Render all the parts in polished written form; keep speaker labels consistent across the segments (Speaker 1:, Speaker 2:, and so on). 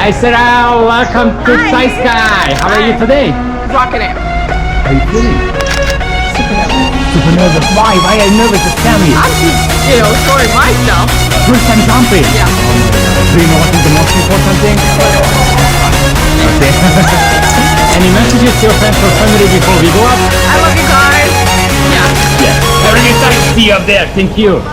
Speaker 1: I said, welcome to Sky. How are you today?
Speaker 2: Rocking it.
Speaker 1: Are you feeling? Super nervous. Why? Why are you nervous? Just tell me.
Speaker 2: I'm just, showing myself.
Speaker 1: First time jumping.
Speaker 2: Yeah.
Speaker 1: Do you know what is the most important thing? Okay. Any messages to your friends or family before we go up?
Speaker 2: I love you guys. Yeah.
Speaker 1: Yes. Have a good time. See you up there. Thank you.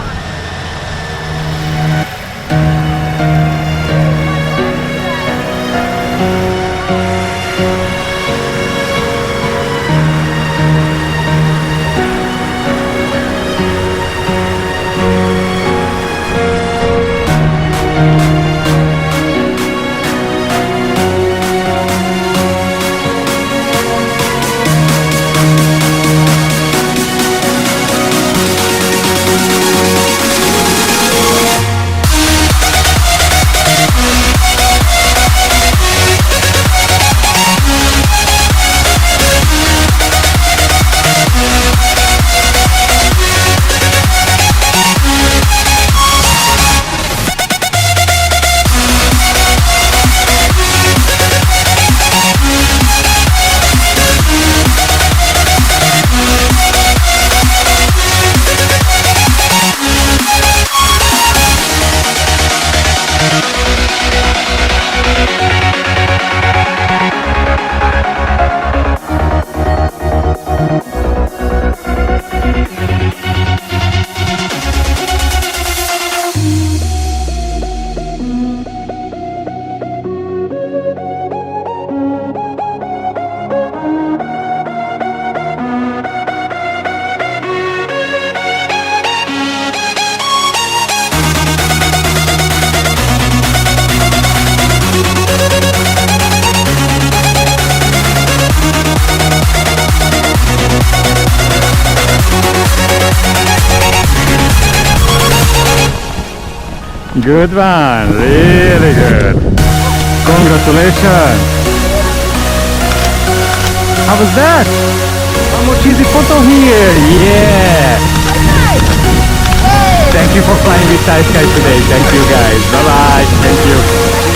Speaker 1: Good one, really good. Congratulations. How was that? One more cheesy photo here. Yeah. Thank you for flying with Sky today. Thank you guys. Bye bye. Thank you.